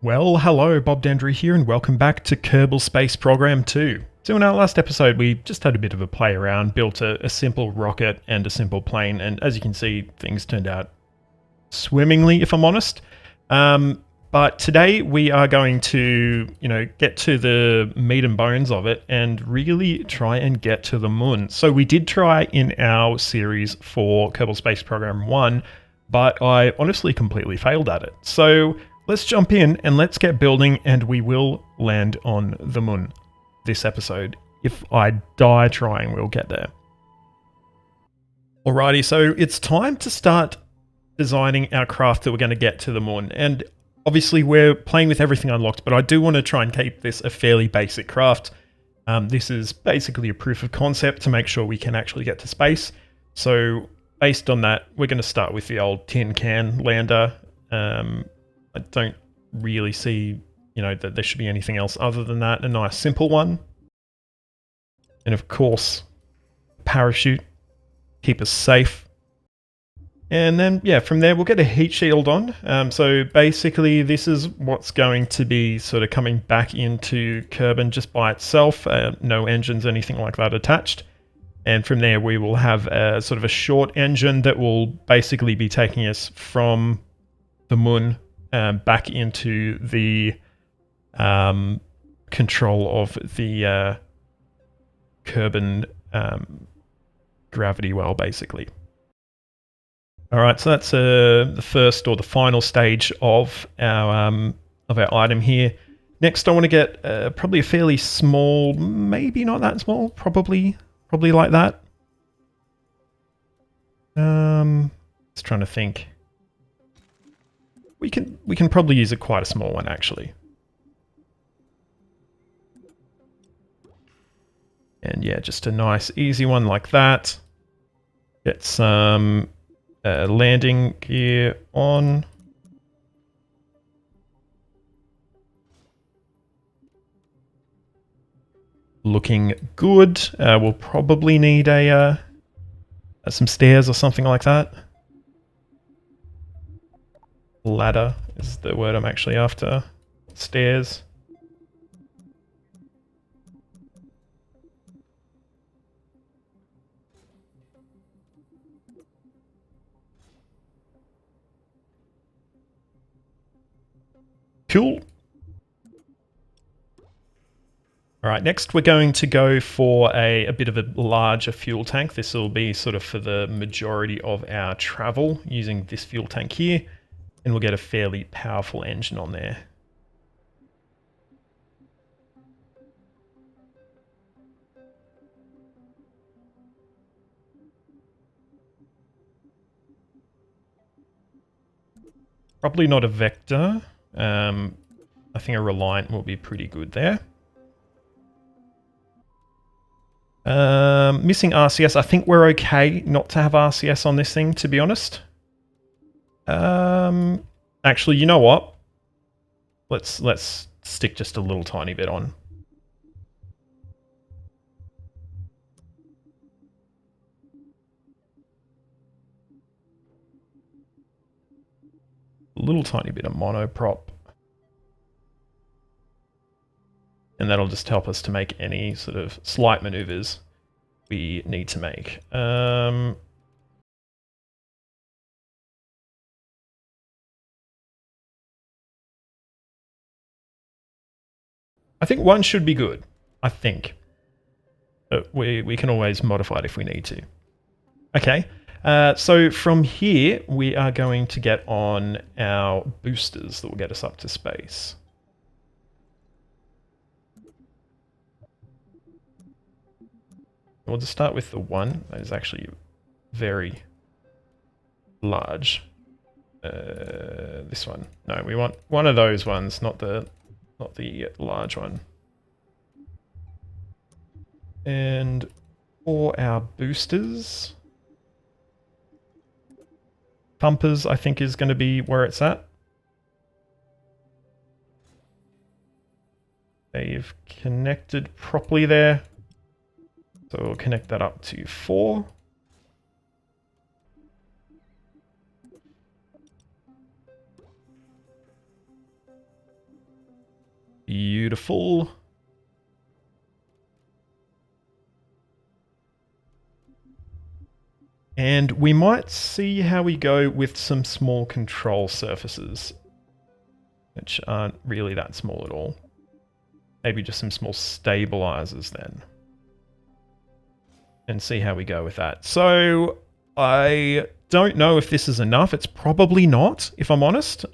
Well, hello, Bob Dendry here, and welcome back to Kerbal Space Program 2. So in our last episode, we just had a bit of a play around, built a simple rocket and a simple plane, and as you can see, things turned out swimmingly, if I'm honest. But today we are going to, get to the meat and bones of it and really try and get to the moon. So we did try in our series for Kerbal Space Program 1, but I honestly completely failed at it. So let's jump in and let's get building, and we will land on the moon this episode. If I die trying, we'll get there. Alrighty, so it's time to start designing our craft that we're going to get to the moon. And obviously we're playing with everything unlocked, but I do want to try and keep this a fairly basic craft. This is basically a proof of concept to make sure we can actually get to space. So based on that, we're going to start with the old tin can lander. I don't really see, that there should be anything else other than that. A nice simple one. And of course, parachute, keep us safe. And then, from there, we'll get a heat shield on. So basically, this is what's going to be sort of coming back into Kerbin just by itself. No engines, anything like that attached. And from there, we will have a sort of a short engine that will basically be taking us from the moon back into the control of the Kerbin gravity well, basically. All right, so that's the first or the final stage of our item here. Next, I want to get probably a fairly small, maybe not that small, probably like that. Just trying to think. We can probably use quite a small one actually. And yeah, just a nice easy one like that. Get some landing gear on. Looking good. We'll probably need some stairs or something like that. Ladder is the word I'm actually after. Stairs. Cool. All right, next we're going to go for a bit of a larger fuel tank. This will be sort of for the majority of our travel using this fuel tank here, and we'll get a fairly powerful engine on there. Probably not a vector. I think a reliant will be pretty good there. Missing RCS. I think we're okay not to have RCS on this thing, to be honest. Actually, you know what? Let's stick just a little tiny bit on. A little tiny bit of monoprop. And that'll just help us to make any sort of slight maneuvers we need to make. I think one should be good. I think. But we can always modify it if we need to. Okay. So from here, we are going to get on our boosters that will get us up to space. We'll just start with the one that is actually very large. This one. No, we want one of those ones, not the large one. And for our boosters, pumpers, I think, is going to be where it's at. They've connected properly there. So we'll connect that up to 4. Beautiful. And we might see how we go with some small control surfaces, which aren't really that small at all. Maybe just some small stabilizers then. And see how we go with that. So, I don't know if this is enough. It's probably not, if I'm honest.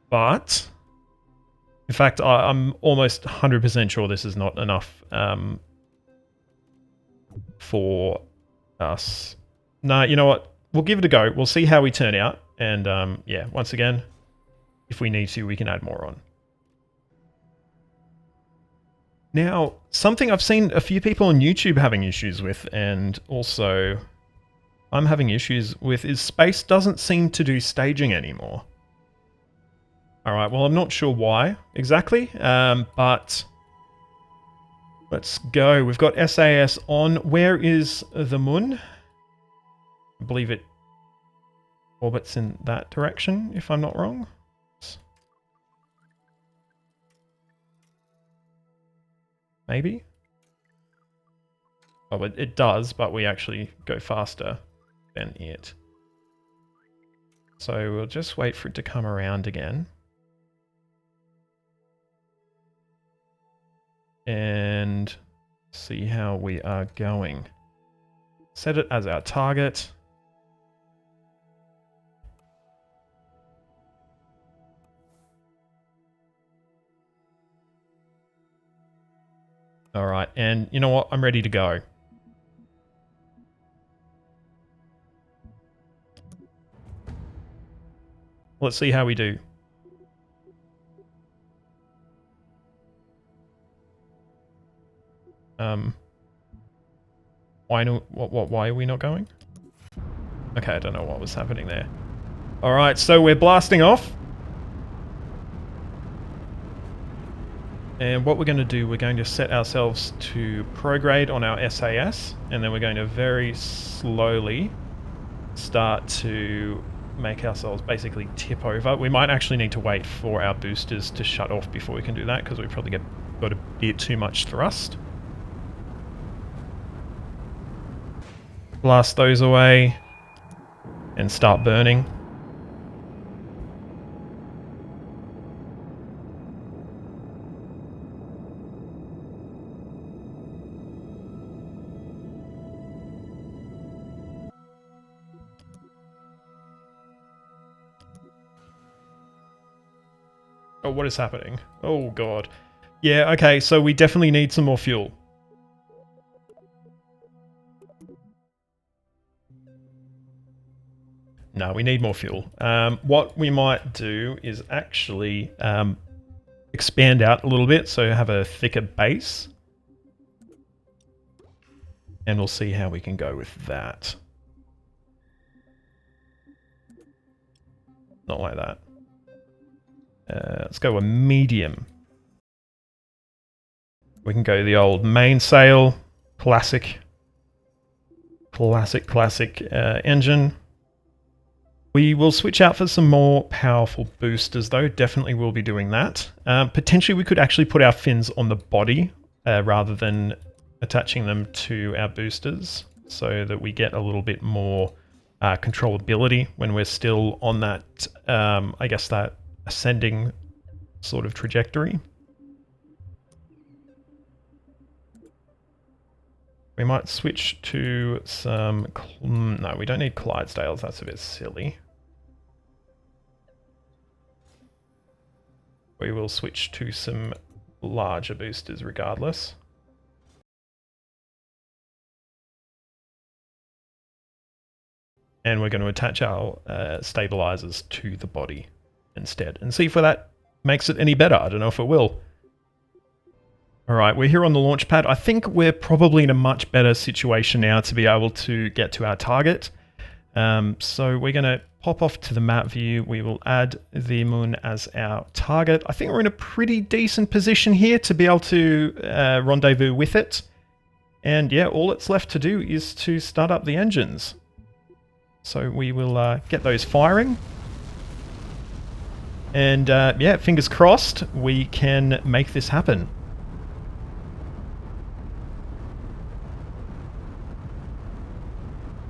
But, in fact, I'm almost 100% sure this is not enough for us. No, you know what? We'll give it a go. We'll see how we turn out. And yeah, once again, if we need to, we can add more on. Now, something I've seen a few people on YouTube having issues with, and also I'm having issues with, is space doesn't seem to do staging anymore. Alright, well, I'm not sure why exactly, but let's go. We've got SAS on. Where is the moon? I believe it orbits in that direction, if I'm not wrong. Maybe? Oh, it does, but we actually go faster than it. So we'll just wait for it to come around again. And see how we are going. Set it as our target. All right, and you know what? I'm ready to go. Let's see how we do. Why are we not going? Okay, I don't know what was happening there. All right, so we're blasting off. And what we're going to do, we're going to set ourselves to prograde on our SAS, and then we're going to very slowly start to make ourselves basically tip over. We might actually need to wait for our boosters to shut off before we can do that, because we probably got a bit too much thrust. Blast those away and start burning. Oh, what is happening? Oh, God. Yeah, okay, so we definitely need some more fuel. No, we need more fuel. What we might do is actually expand out a little bit, so have a thicker base. And we'll see how we can go with that. Not like that. Let's go a medium. We can go the old mainsail, classic engine. We will switch out for some more powerful boosters though, definitely will be doing that. Potentially we could actually put our fins on the body rather than attaching them to our boosters, so that we get a little bit more controllability when we're still on that, I guess that ascending sort of trajectory. We might switch to some... No, we don't need Clydesdales, that's a bit silly. We will switch to some larger boosters regardless. And we're going to attach our stabilizers to the body instead, and see if that makes it any better. I don't know if it will. Alright, we're here on the launch pad. I think we're probably in a much better situation now to be able to get to our target. So we're going to pop off to the map view. We will add the moon as our target. I think we're in a pretty decent position here to be able to rendezvous with it. And yeah, all it's left to do is to start up the engines. So we will get those firing. And yeah, fingers crossed we can make this happen.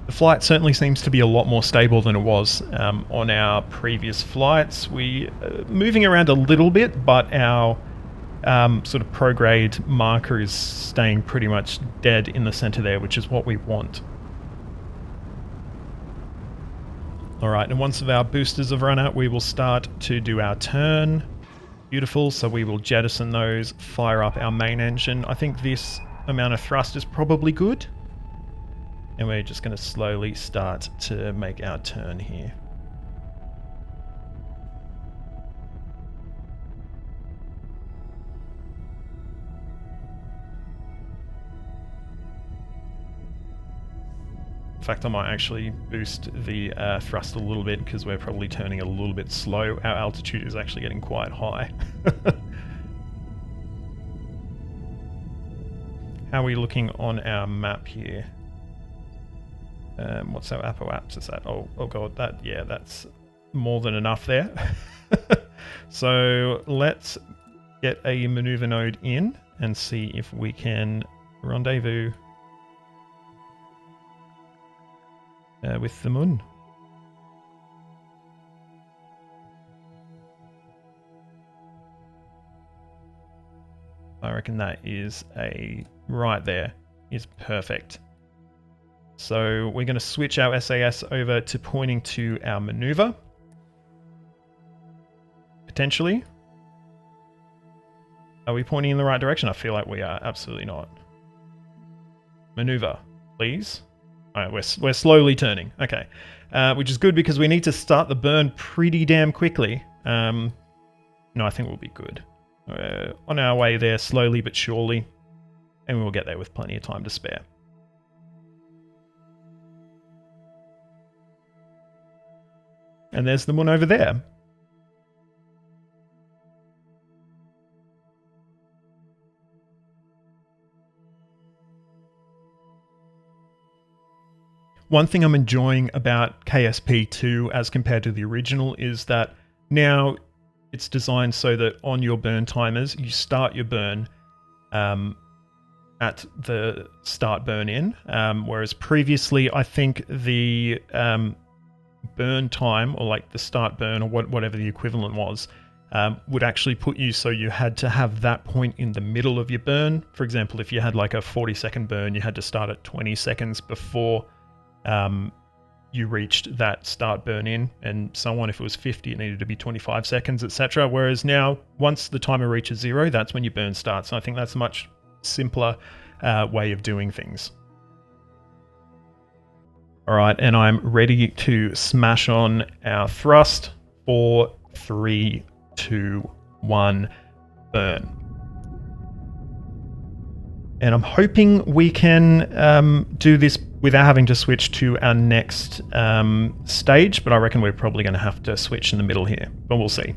The flight certainly seems to be a lot more stable than it was on our previous flights. We moving around a little bit, but our sort of prograde marker is staying pretty much dead in the center there, which is what we want. Alright, and once our boosters have run out, we will start to do our turn. Beautiful, so we will jettison those, fire up our main engine. I think this amount of thrust is probably good. And we're just going to slowly start to make our turn here. In fact, I might actually boost the thrust a little bit because we're probably turning a little bit slow. Our altitude is actually getting quite high. How are we looking on our map here? What's our apoapsis at? Oh god, that's more than enough there. So let's get a maneuver node in and see if we can rendezvous with the moon. I reckon that is right there is perfect. So we're going to switch our SAS over to pointing to our maneuver. Potentially. Are we pointing in the right direction? I feel like we are. Absolutely not. Maneuver, please. Alright, we're slowly turning. Okay. Which is good because we need to start the burn pretty damn quickly. No, I think we'll be good. On our way there, slowly but surely. And we'll get there with plenty of time to spare. And there's the one over there. One thing I'm enjoying about KSP2 as compared to the original is that now it's designed so that on your burn timers, you start your burn at the start burn in, whereas previously I think the burn time, or like the start burn, or whatever the equivalent was, would actually put you so you had to have that point in the middle of your burn. For example, if you had like a 40-second burn, you had to start at 20 seconds before you reached that start burn in, and so on. If it was 50, it needed to be 25 seconds, etc. Whereas now, once the timer reaches 0, that's when your burn starts. And I think that's a much simpler way of doing things. Alright, and I'm ready to smash on our thrust. 4, 3, 2, 1, burn. And I'm hoping we can do this without having to switch to our next stage, but I reckon we're probably going to have to switch in the middle here, but we'll see.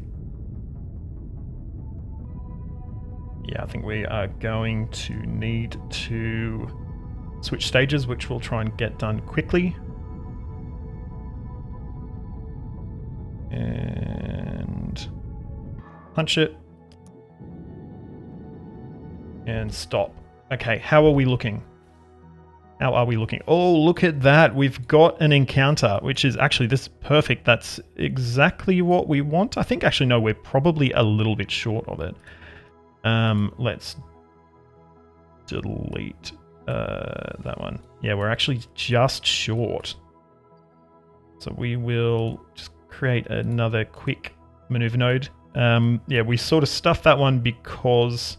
Yeah, I think we are going to need to switch stages, which we'll try and get done quickly. And punch it. And stop. Okay, how are we looking? How are we looking? Oh, look at that. We've got an encounter, which is actually, this is perfect. That's exactly what we want. I think actually, no, we're probably a little bit short of it. Let's delete that one. Yeah, we're actually just short. So we will just create another quick maneuver node. Yeah, we sort of stuffed that one because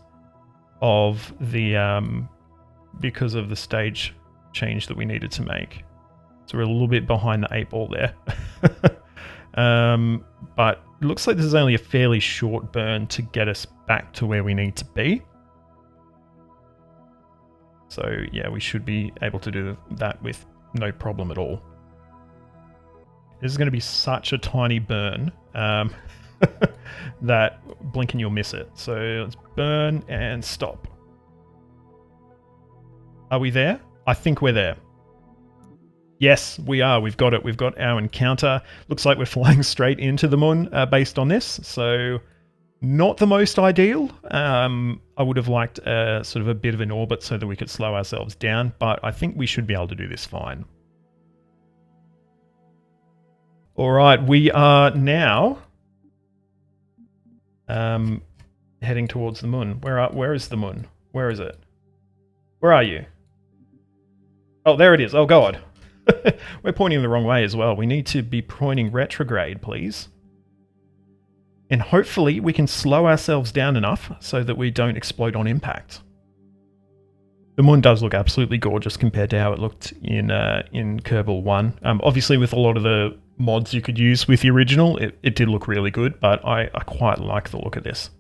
of the stage change that we needed to make. So we're a little bit behind the 8 ball there. But it looks like this is only a fairly short burn to get us back to where we need to be. So yeah, we should be able to do that with no problem at all. This is going to be such a tiny burn that blink and you'll miss it. So let's burn and stop. Are we there? I think we're there. Yes, we are. We've got it. We've got our encounter. Looks like we're flying straight into the moon based on this. So not the most ideal. I would have liked sort of a bit of an orbit so that we could slow ourselves down, but I think we should be able to do this fine. All right, we are now heading towards the moon. Where is the moon? Where is it? Where are you? Oh, there it is. Oh, God. We're pointing the wrong way as well. We need to be pointing retrograde, please. And hopefully we can slow ourselves down enough so that we don't explode on impact. The moon does look absolutely gorgeous compared to how it looked in Kerbal 1. Obviously, with a lot of the mods you could use with the original, it did look really good, but I quite like the look of this.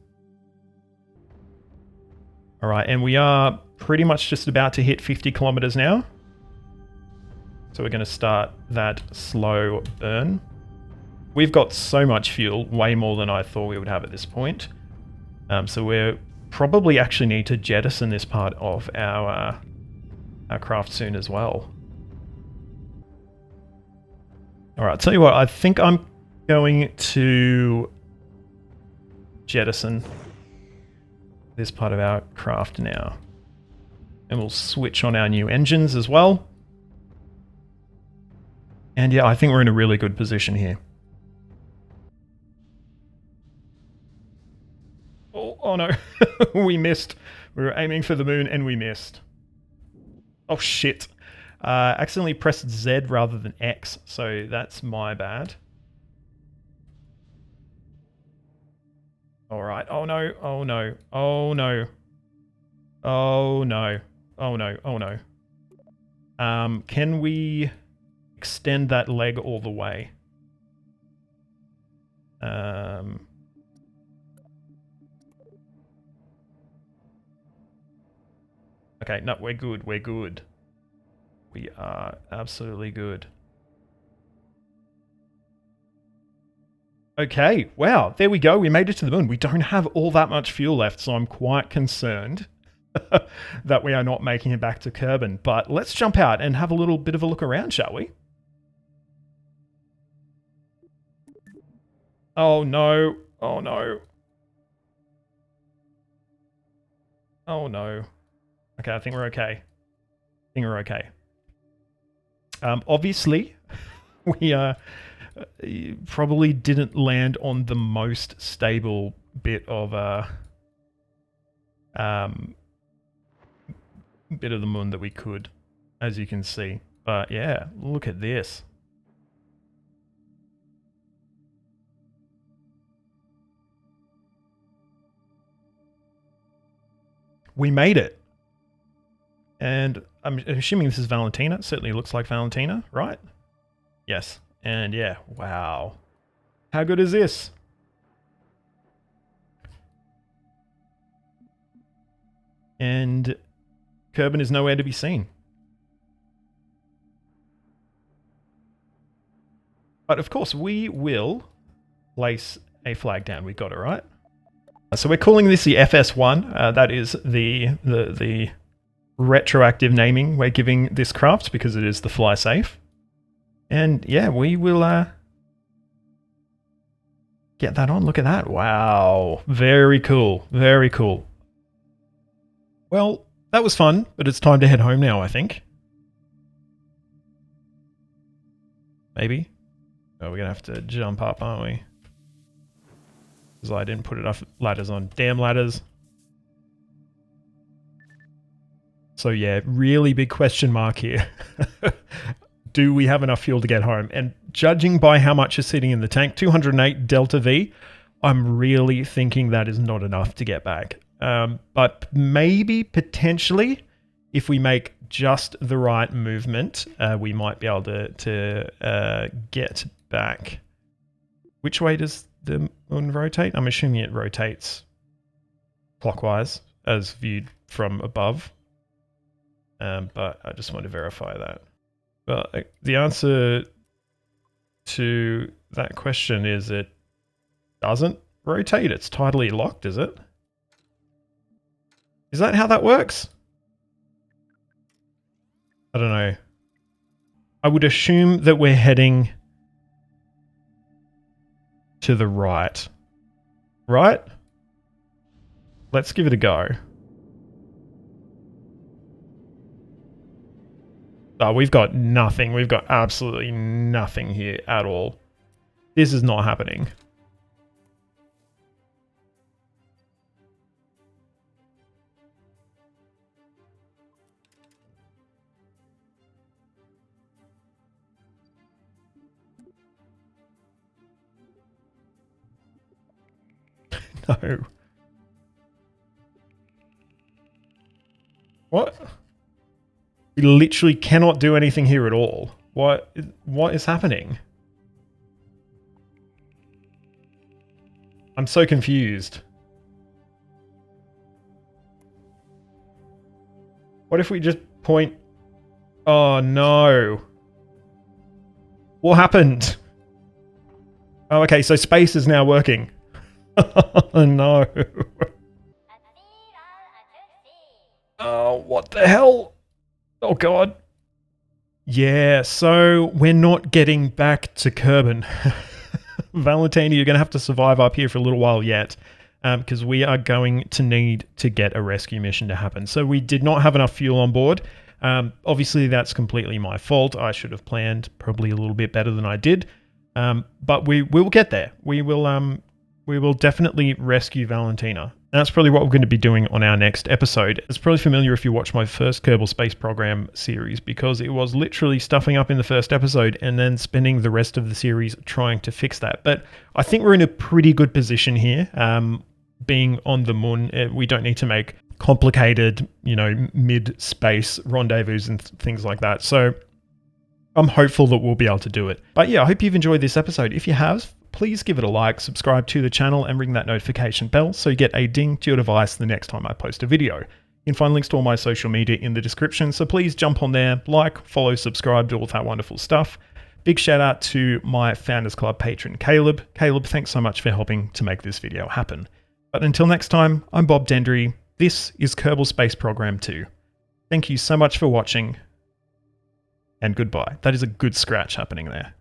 All right, and we are pretty much just about to hit 50 kilometers now. So we're going to start that slow burn. We've got so much fuel, way more than I thought we would have at this point. So we're probably actually need to jettison this part of our craft soon as well. All right, I'll tell you what, I think I'm going to jettison this part of our craft now. And we'll switch on our new engines as well. And yeah, I think we're in a really good position here. Oh no, we missed. We were aiming for the moon and we missed. Oh shit. Accidentally pressed Z rather than X, so that's my bad. Alright, oh no, oh no, oh no. Oh no, oh no, oh no. Can we extend that leg all the way? Okay, no, we're good, we're good. We are absolutely good. Okay, wow, there we go. We made it to the moon. We don't have all that much fuel left, so I'm quite concerned that we are not making it back to Kerbin. But let's jump out and have a little bit of a look around, shall we? Oh no, oh no. Oh no. Okay, I think we're okay. I think we're okay. Obviously, we probably didn't land on the most stable bit of bit of the moon that we could, as you can see. But yeah, look at this. We made it. And I'm assuming this is Valentina. It certainly looks like Valentina, right? Yes. And yeah, wow. How good is this? And Kerbin is nowhere to be seen. But of course, we will place a flag down. We got it, right? So we're calling this the FS1. That is the retroactive naming we're giving this craft because it is the fly safe. And yeah, we will get that on. Look at that. Wow. Very cool. Very cool. Well, that was fun, but it's time to head home now, I think. Maybe. Oh, we're going to have to jump up, aren't we? Because I didn't put enough ladders on. Damn ladders. So yeah, really big question mark here. Do we have enough fuel to get home? And judging by how much is sitting in the tank, 208 Delta V, I'm really thinking that is not enough to get back. But maybe, potentially, if we make just the right movement, we might be able to get back. Which way does the moon rotate? I'm assuming it rotates clockwise as viewed from above. But I just want to verify that. But the answer to that question is it doesn't rotate. It's tidally locked, is it? Is that how that works? I don't know. I would assume that we're heading to the right. Right? Let's give it a go. Oh, we've got nothing. We've got absolutely nothing here at all. This is not happening. No. What? We literally cannot do anything here at all. What is happening? I'm so confused. What if we just point... Oh no. What happened? Oh, okay, so space is now working. Oh no. Oh, what the hell? Oh god. Yeah, so we're not getting back to Kerbin. Valentina, you're going to have to survive up here for a little while yet, because we are going to need to get a rescue mission to happen. So we did not have enough fuel on board. Obviously, that's completely my fault. I should have planned probably a little bit better than I did. But we will get there. We will definitely rescue Valentina. That's probably what we're going to be doing on our next episode. It's probably familiar if you watched my first Kerbal Space Program series, because it was literally stuffing up in the first episode and then spending the rest of the series trying to fix that. But I think we're in a pretty good position here. Being on the moon, we don't need to make complicated, mid-space rendezvous and things like that. So I'm hopeful that we'll be able to do it. But yeah, I hope you've enjoyed this episode. If you have, please give it a like, subscribe to the channel, and ring that notification bell so you get a ding to your device the next time I post a video. You can find links to all my social media in the description, so please jump on there, like, follow, subscribe, do all that wonderful stuff. Big shout out to my Founders Club patron, Caleb. Caleb, thanks so much for helping to make this video happen. But until next time, I'm Bob Dendry. This is Kerbal Space Program 2. Thank you so much for watching, and goodbye. That is a good scratch happening there.